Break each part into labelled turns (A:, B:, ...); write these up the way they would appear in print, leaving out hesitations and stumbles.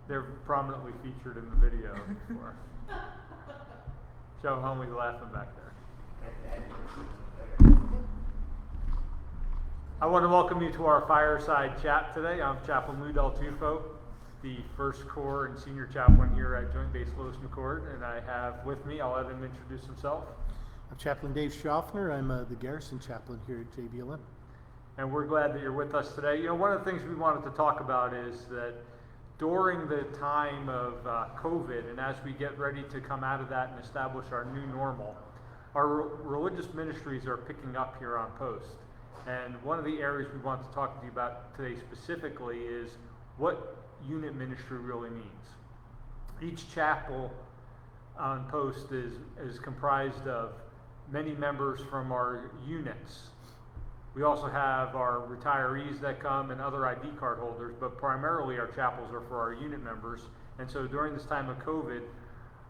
A: They're prominently featured in the video before. Show homie's laughing back there. I want to welcome you to our fireside chat today. I'm Chaplain Lou Del Tufo, the First Corps and Senior Chaplain here at Joint Base Lewis McChord, and I have with me, I'll let him introduce himself.
B: I'm Chaplain Dave Schaffner. I'm the Garrison Chaplain here at JBLM.
A: And we're glad that you're with us today. You know, one of the things we wanted to talk about is that during the time of COVID, and as we get ready to come out of that and establish our new normal, our religious ministries are picking up here on post. And one of the areas we want to talk to you about today specifically is what unit ministry really means. Each chapel on post is comprised of many members from our units. We also have our retirees that come and other ID card holders, but primarily our chapels are for our unit members. And so during this time of COVID,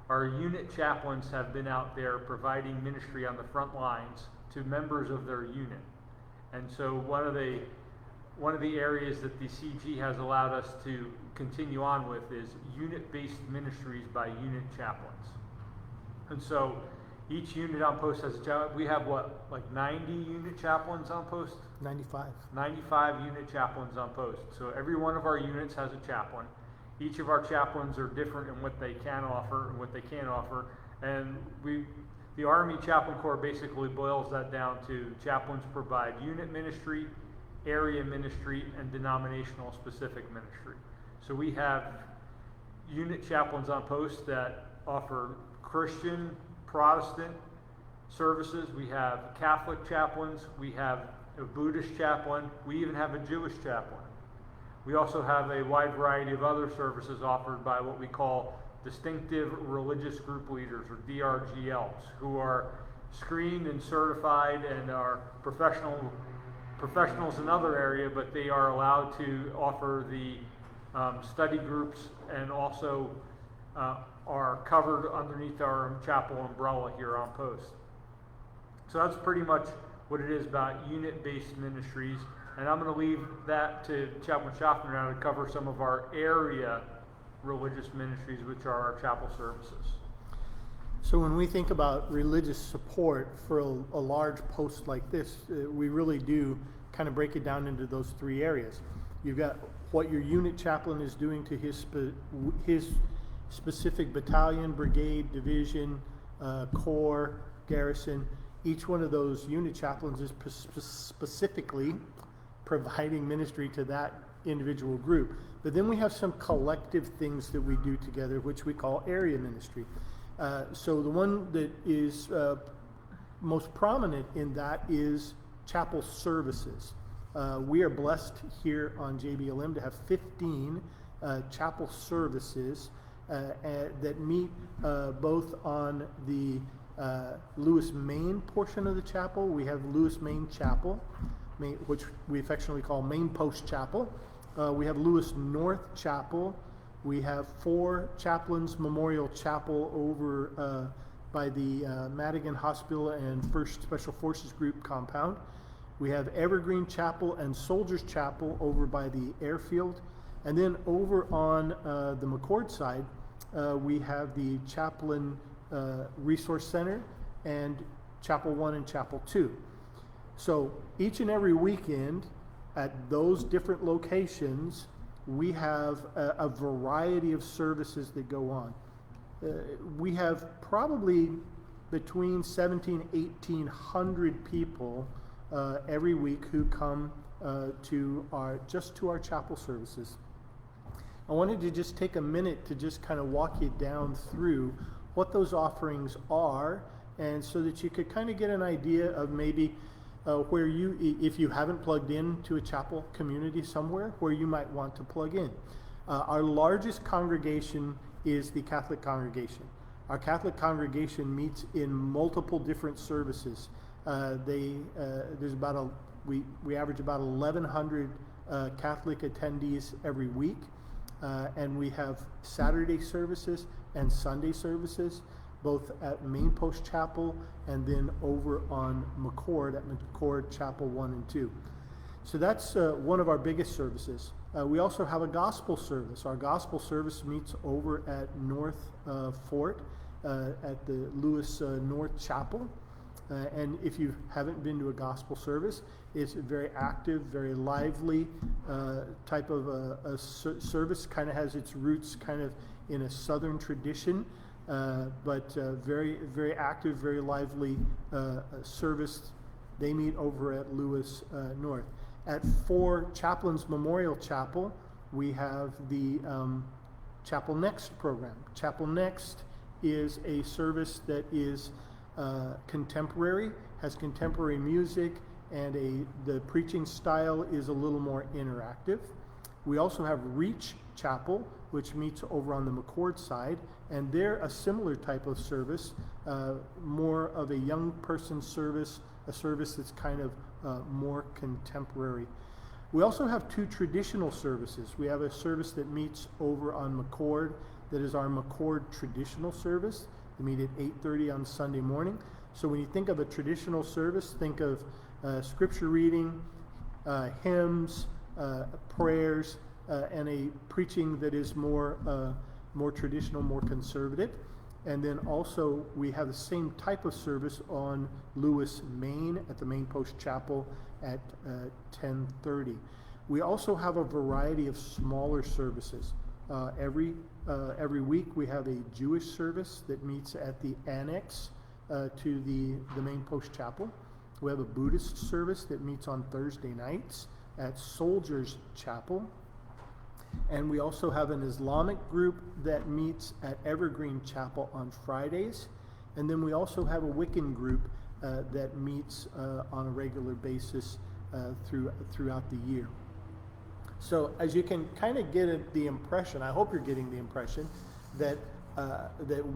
A: our unit chaplains have been out there providing ministry on the front lines to members of their unit. And so one of the areas that the CG has allowed us to continue on with is unit-based ministries by unit chaplains. And so each unit on post has a chaplain. We have what, like 90 unit chaplains on post?
B: 95.
A: 95 unit chaplains on post. So every one of our units has a chaplain. Each of our chaplains are different in what they can offer and what they can't offer. And the Army Chaplain Corps basically boils that down to chaplains provide unit ministry, area ministry, and denominational specific ministry. So we have unit chaplains on post that offer Christian, Protestant services. We have Catholic chaplains. We have a Buddhist chaplain. We even have a Jewish chaplain. We also have a wide variety of other services offered by what we call distinctive religious group leaders, or DRGLs, who are screened and certified and are professionals in other area, but they are allowed to offer the study groups and also are covered underneath our chapel umbrella here on post. So that's pretty much what it is about unit-based ministries. And I'm going to leave that to Chaplain Schaffner now to cover some of our area religious ministries, which are our chapel services.
B: So when we think about religious support for a large post like this, we really do kind of break it down into those three areas. You've got what your unit chaplain is doing to his specific battalion, brigade, division, corps, garrison. Each one of those unit chaplains is specifically providing ministry to that individual group. But then we have some collective things that we do together, which we call area ministry. So the one that is most prominent in that is chapel services. We are blessed here on JBLM to have 15 chapel services that meet both on the Lewis Main portion of the chapel. We have Lewis Main Chapel, which we affectionately call Main Post Chapel. We have Lewis North Chapel. We have 4 Chaplains Memorial Chapel over by the Madigan Hospital and 1st Special Forces Group compound. We have Evergreen Chapel and Soldiers Chapel over by the airfield. And then over on the McChord side, we have the Chaplain Resource Center and Chapel 1 and Chapel 2. So each and every weekend at those different locations, we have a variety of services that go on. We have probably between 1,700 and 1,800 people every week who come to our chapel services. I wanted to just take a minute to just kind of walk you down through what those offerings are, and so that you could kind of get an idea of maybe where you, if you haven't plugged in to a chapel community somewhere, where you might want to plug in. Our largest congregation is the Catholic congregation. Our Catholic congregation meets in multiple different services. We average about 1,100 Catholic attendees every week, and we have Saturday services and Sunday services, both at Main Post Chapel and then over on McChord at McChord Chapel 1 and 2. So that's one of our biggest services. We also have a gospel service. Our gospel service meets over at North Fort at the Lewis North Chapel. And if you haven't been to a gospel service, it's a very active, very lively type of a service. Kind of has its roots kind of in a southern tradition, but very, very active, very lively service. They meet over at Lewis North. At 4 Chaplains Memorial Chapel, we have the Chapel Next program. Chapel Next is a service that is contemporary, has contemporary music, and the preaching style is a little more interactive. We also have Reach Chapel, which meets over on the McCord side, and they're a similar type of service, more of a young person service, a service that's kind of more contemporary. We also have 2 traditional services. We have a service that meets over on McCord, that is our McCord traditional service. They meet at 8:30 on Sunday morning. So when you think of a traditional service, think of scripture reading, hymns, prayers, and a preaching that is more traditional, more conservative. And then also we have the same type of service on Lewis, Maine at the Main Post Chapel at 10:30. We also have a variety of smaller services. Every week we have a Jewish service that meets at the annex to the Main Post Chapel. We have a Buddhist service that meets on Thursday nights at Soldiers Chapel. And we also have an Islamic group that meets at Evergreen Chapel on Fridays. And then we also have a Wiccan group that meets on a regular basis throughout the year. So as you can kind of get the impression, I hope you're getting the impression, that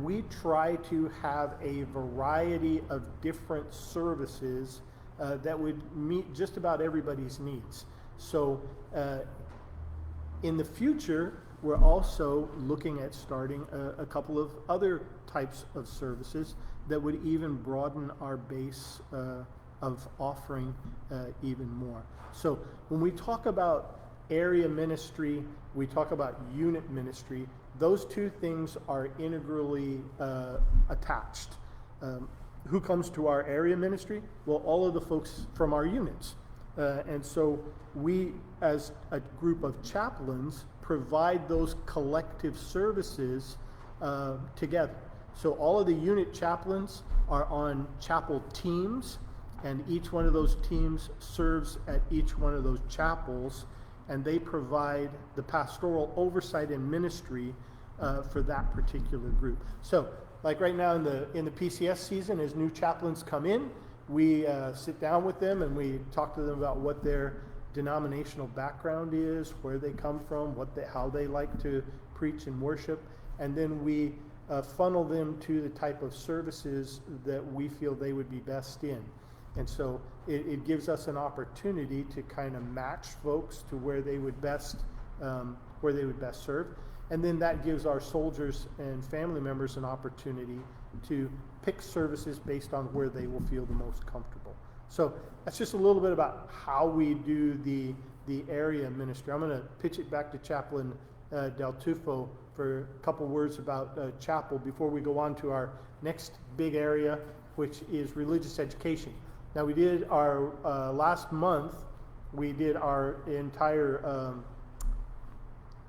B: we try to have a variety of different services that would meet just about everybody's needs. So in the future, we're also looking at starting a couple of other types of services that would even broaden our base of offering even more. So when we talk about area ministry, we talk about unit ministry, those 2 things are integrally attached. Who comes to our area ministry? Well, all of the folks from our units. And so we, as a group of chaplains, provide those collective services together. So all of the unit chaplains are on chapel teams, and each one of those teams serves at each one of those chapels, and they provide the pastoral oversight and ministry for that particular group. So, like right now in the PCS season, as new chaplains come in, we sit down with them and we talk to them about what their denominational background is, where they come from, how they like to preach and worship, and then we funnel them to the type of services that we feel they would be best in. And so it gives us an opportunity to kind of match folks to where they would best serve. And then that gives our soldiers and family members an opportunity to pick services based on where they will feel the most comfortable. So that's just a little bit about how we do the area ministry. I'm going to pitch it back to Chaplain Del Tufo for a couple words about chapel before we go on to our next big area, which is religious education. Now, we did our last month, we did our entire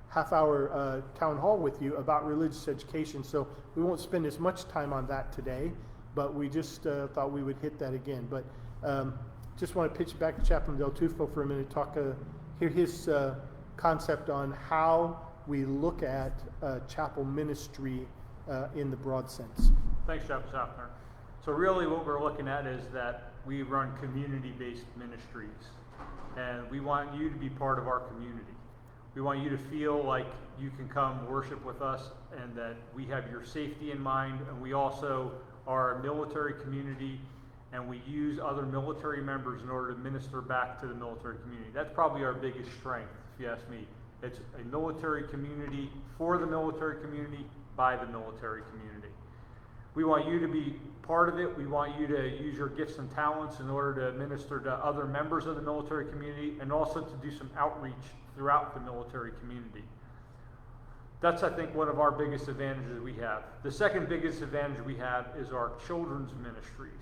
B: half-hour town hall with you about religious education, so we won't spend as much time on that today, but we just thought we would hit that again. But just want to pitch it back to Chaplain Del Tufo for a minute, hear his concept on how we look at chapel ministry in the broad sense.
A: Thanks, Chaplain Schaffner. So really what we're looking at is that we run community-based ministries, and we want you to be part of our community. We want you to feel like you can come worship with us and that we have your safety in mind, and we also are a military community, and we use other military members in order to minister back to the military community. That's probably our biggest strength, if you ask me. It's a military community for the military community by the military community. We want you to be part of it, we want you to use your gifts and talents in order to minister to other members of the military community and also to do some outreach throughout the military community. That's, I think, one of our biggest advantages we have. The second biggest advantage we have is our children's ministries.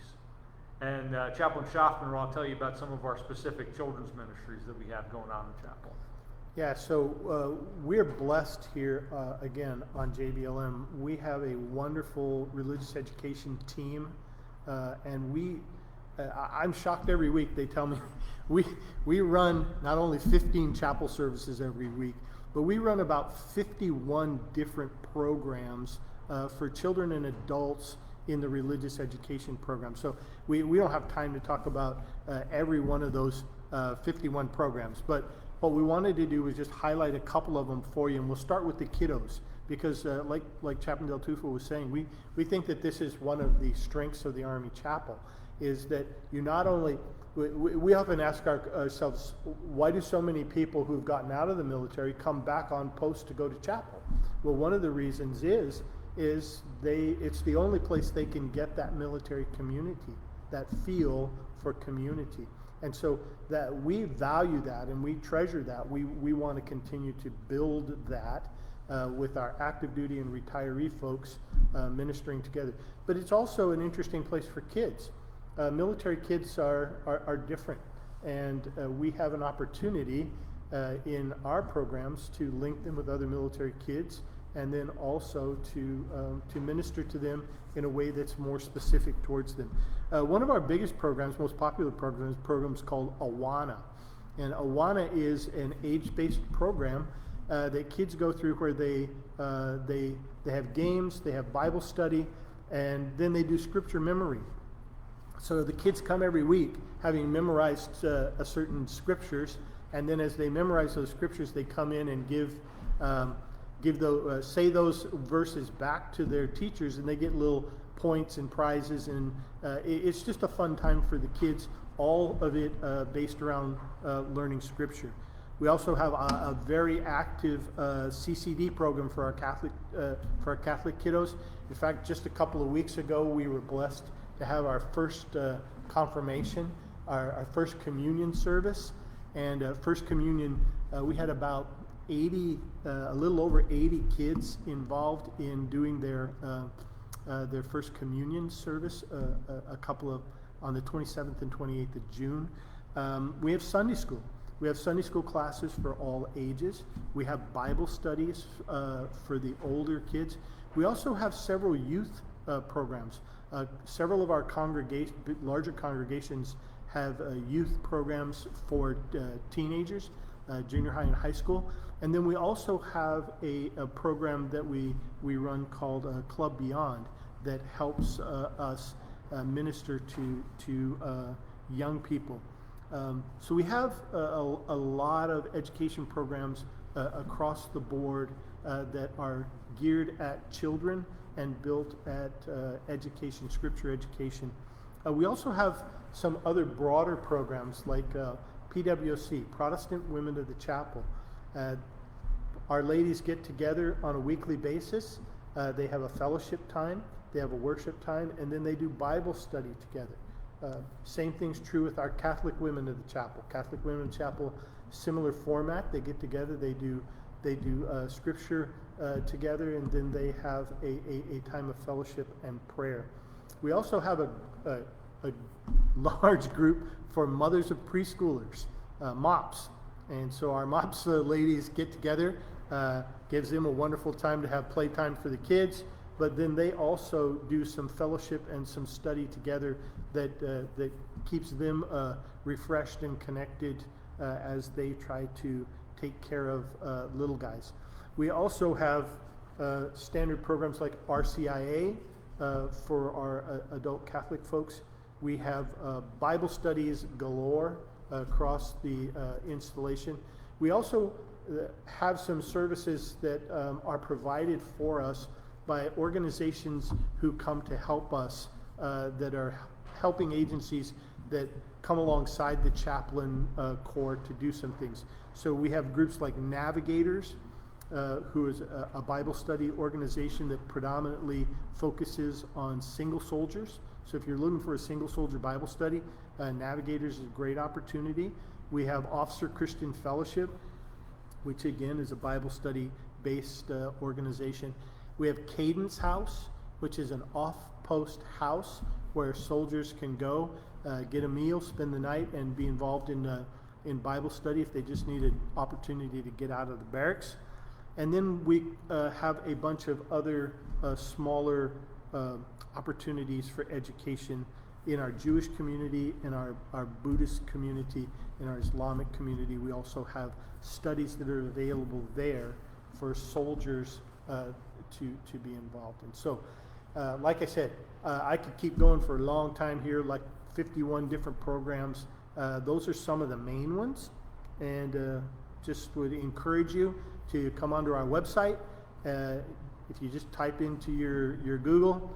A: And Chaplain Schaffner will tell you about some of our specific children's ministries that we have going on in Chapel.
B: Yeah, so we're blessed here, again, on JBLM. We have a wonderful religious education team, and I'm shocked every week. They tell me we run not only 15 chapel services every week, but we run about 51 different programs for children and adults in the religious education program. So we don't have time to talk about every one of those 51 programs, but what we wanted to do was just highlight a couple of them for you, and we'll start with the kiddos, because like Chaplain Del Tufo was saying, we think that this is one of the strengths of the Army Chapel, is that you not only, we often ask ourselves, why do so many people who've gotten out of the military come back on post to go to chapel? Well, one of the reasons is it's the only place they can get that military community, that feel for community. And so that we value that and we treasure that. We want to continue to build that with our active duty and retiree folks ministering together. But it's also an interesting place for kids. Military kids are different, and we have an opportunity in our programs to link them with other military kids, and then also to minister to them in a way that's more specific towards them. One of our biggest programs, most popular programs called Awana. And Awana is an age-based program that kids go through where they have games, they have Bible study, and then they do scripture memory. So the kids come every week having memorized a certain scriptures, and then as they memorize those scriptures, they come in and say those verses back to their teachers, and they get little points and prizes, and it's just a fun time for the kids, all of it based around learning scripture. We also have a very active CCD program for our Catholic kiddos. In fact, just a couple of weeks ago, we were blessed to have our first confirmation, our first communion service, and first communion, we had about 80, a little over 80 kids involved in doing their first communion service, on the 27th and 28th of June. We have Sunday school. We have Sunday school classes for all ages. We have Bible studies for the older kids. We also have several youth programs. Several of our larger congregations have youth programs for teenagers, junior high and high school. And then we also have a program that we run called Club Beyond that helps us minister to young people. So we have a lot of education programs across the board that are geared at children and built at education, scripture education. We also have some other broader programs like PWC, Protestant Women of the Chapel. Our ladies get together on a weekly basis. They have a fellowship time, they have a worship time, and then they do Bible study together. Same thing's true with our Catholic Women of the Chapel. Catholic Women of the Chapel, similar format. They get together, they do scripture together, and then they have a time of fellowship and prayer. We also have a large group for mothers of preschoolers, MOPS. And so our MOPS ladies get together, gives them a wonderful time to have playtime for the kids, but then they also do some fellowship and some study together that keeps them refreshed and connected as they try to take care of little guys. We also have standard programs like RCIA for our adult Catholic folks. We have Bible studies galore across the installation. We also have some services that are provided for us by organizations who come to help us, that are helping agencies that come alongside the chaplain corps to do some things. So we have groups like Navigators, who is a Bible study organization that predominantly focuses on single soldiers. So if you're looking for a single soldier Bible study, Navigators is a great opportunity. We have Officer Christian Fellowship, which again is a Bible study based organization. We have Cadence House, which is an off-post house where soldiers can go, get a meal, spend the night, and be involved in Bible study if they just need an opportunity to get out of the barracks. And then we have a bunch of other smaller opportunities for education in our Jewish community, in our Buddhist community, in our Islamic community. We also have studies that are available there for soldiers to be involved in. So, like I said, I could keep going for a long time here, like 51 different programs. Those are some of the main ones, and just would encourage you to come onto our website. If you just type into your Google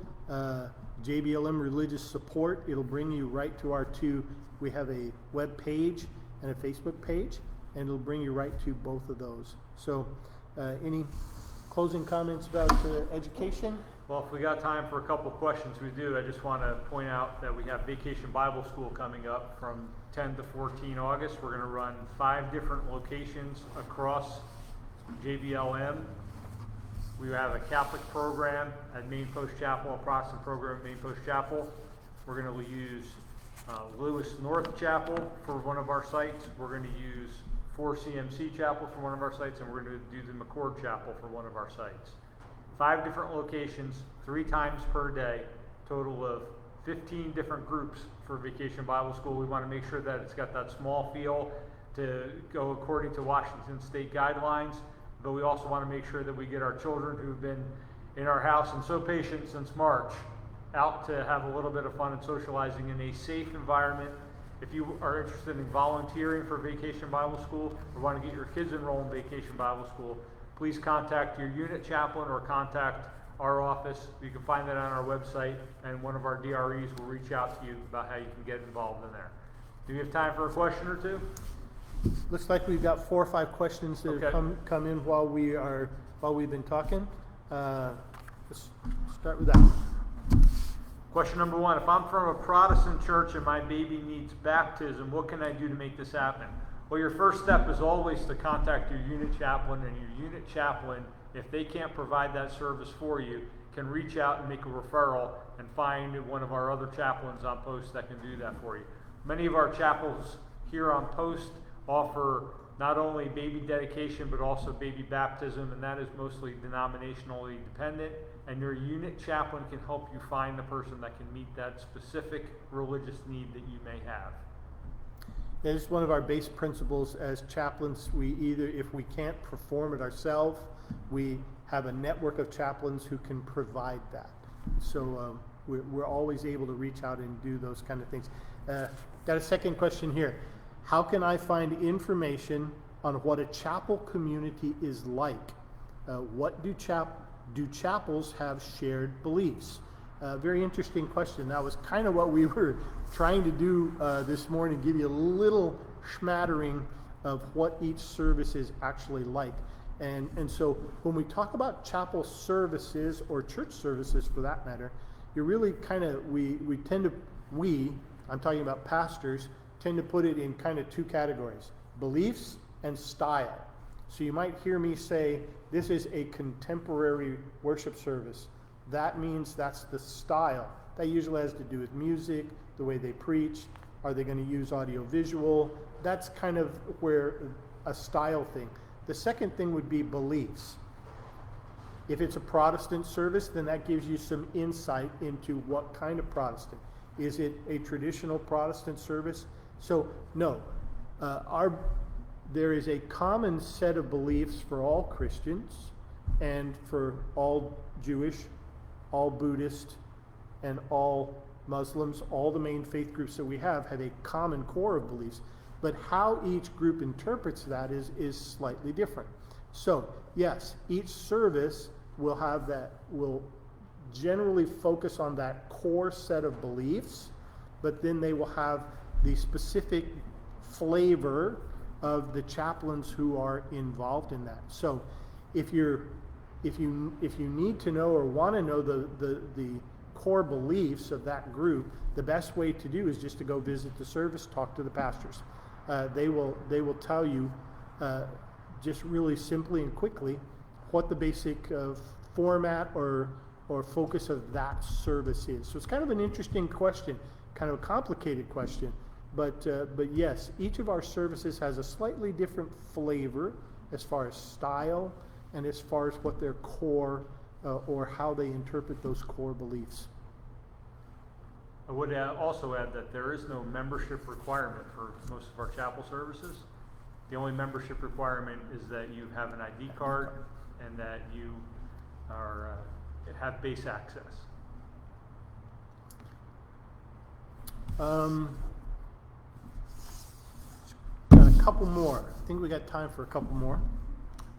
B: JBLM Religious Support, it'll bring you right to we have a web page and a Facebook page, and it'll bring you right to both of those. So any closing comments about education?
A: Well, if we got time for a couple questions, we do. I just want to point out that we have Vacation Bible School coming up from 10 to 14 August. We're going to run 5 different locations across JBLM. We have a Catholic program at Main Post Chapel, a Protestant program at Main Post Chapel. We're going to use Lewis North Chapel for one of our sites. We're going to use 4 CMC Chapel for one of our sites, and we're going to do the McCord Chapel for one of our sites. 5 different locations, 3 times per day, total of 15 different groups for Vacation Bible School. We want to make sure that it's got that small feel to go according to Washington State guidelines, but we also want to make sure that we get our children who've been in our house and so patient since March out to have a little bit of fun and socializing in a safe environment. If you are interested in volunteering for Vacation Bible School or want to get your kids enrolled in Vacation Bible School, please contact your unit chaplain or contact our office. You can find that on our website, and one of our DREs will reach out to you about how you can get involved in there. Do we have time for a question or two?
B: Looks like we've got 4 or 5 questions that have
A: Okay.
B: come in while we've been talking. Let's start with that.
A: Question number 1, if I'm from a Protestant church and my baby needs baptism, what can I do to make this happen? Well, your first step is always to contact your unit chaplain, and your unit chaplain, if they can't provide that service for you, can reach out and make a referral and find one of our other chaplains on post that can do that for you. Many of our chapels here on post offer not only baby dedication but also baby baptism, and that is mostly denominationally dependent, and your unit chaplain can help you find the person that can meet that specific religious need that you may have.
B: That is one of our base principles as chaplains. We either, if we can't perform it ourselves, we have a network of chaplains who can provide that. So we're always able to reach out and do those kind of things. Got a second question here. How can I find information on what a chapel community is like? What do chapels have shared beliefs? Very interesting question. That was kind of what we were trying to do this morning, give you a little smattering of what each service is actually like. And so when we talk about chapel services or church services for that matter, you really kind of, I'm talking about pastors, tend to put it in kind of 2 categories, beliefs and style. So you might hear me say, this is a contemporary worship service. That means that's the style. That usually has to do with music, the way they preach. Are they going to use audio visual? That's kind of where a style thing. The second thing would be beliefs. If it's a Protestant service, then that gives you some insight into what kind of Protestant. Is it a traditional Protestant service? So no, there is a common set of beliefs for all Christians and for all Jewish, all Buddhist, and all Muslims. All the main faith groups that we have a common core of beliefs, but how each group interprets that is slightly different. So yes, each service will generally focus on that core set of beliefs, but then they will have the specific flavor of the chaplains who are involved in that. So if you need to know or want to know the core beliefs of that group, the best way to do is just to go visit the service, talk to the pastors. They will tell you just really simply and quickly what the basic format or focus of that service is. So it's kind of an interesting question, kind of a complicated question, but yes, each of our services has a slightly different flavor as far as style and as far as what their core or how they interpret those core beliefs.
A: I would also add that there is no membership requirement for most of our chapel services. The only membership requirement is that you have an ID card and that you are have base access.
B: Got a couple more. I think we got time for a couple more.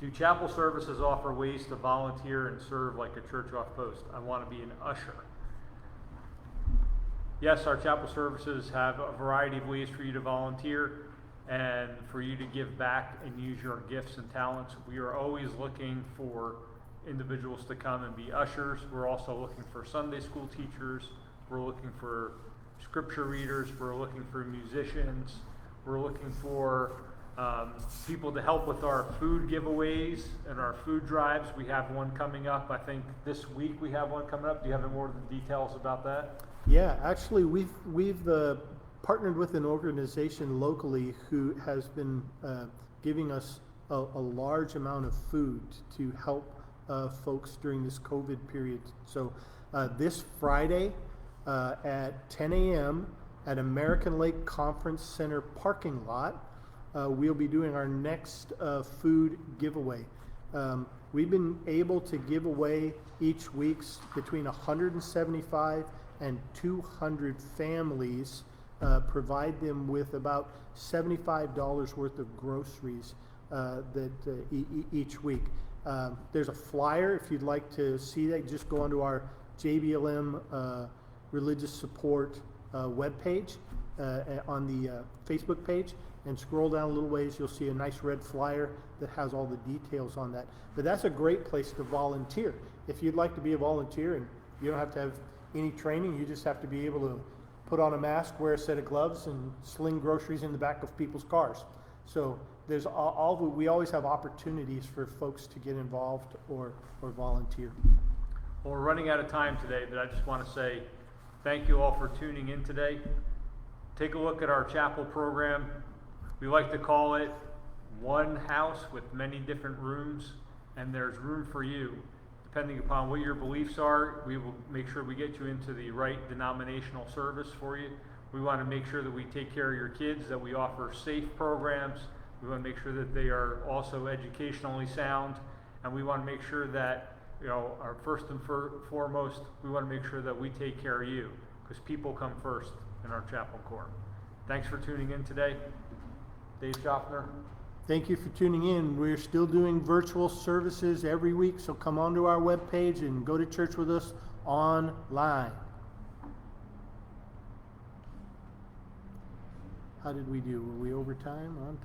A: Do chapel services offer ways to volunteer and serve like a church off post? I want to be an usher. Yes, our chapel services have a variety of ways for you to volunteer and for you to give back and use your gifts and talents. We are always looking for individuals to come and be ushers. We're also looking for Sunday school teachers. We're looking for scripture readers. We're looking for musicians. We're looking for people to help with our food giveaways and our food drives. We have one coming up. I think this week we have one coming up. Do you have any more of the details about that?
B: Yeah, actually, we've partnered with an organization locally who has been giving us a large amount of food to help folks during this COVID period. So this Friday at 10 a.m. at American Lake Conference Center parking lot, we'll be doing our next food giveaway. We've been able to give away each week between 175 and 200 families, provide them with about $75 worth of groceries each week. There's a flyer if you'd like to see that. Just go onto our JBLM religious support webpage on the Facebook page and scroll down a little ways. You'll see a nice red flyer that has all the details on that. But that's a great place to volunteer. If you'd like to be a volunteer, and you don't have to have any training, you just have to be able to put on a mask, wear a set of gloves, and sling groceries in the back of people's cars. So there's we always have opportunities for folks to get involved or volunteer.
A: Well, we're running out of time today, but I just want to say thank you all for tuning in today. Take a look at our chapel program. We like to call it one house with many different rooms, and there's room for you. Depending upon what your beliefs are, we will make sure we get you into the right denominational service for you. We want to make sure that we take care of your kids, that we offer safe programs. We want to make sure that they are also educationally sound, and we want to make sure that, our first and foremost, we want to make sure that we take care of you, because people come first in our chapel corps. Thanks for tuning in today. Dave Schaffner.
B: Thank you for tuning in. We're still doing virtual services every week, so come onto our webpage and go to church with us online. How did we do? Were we over time? On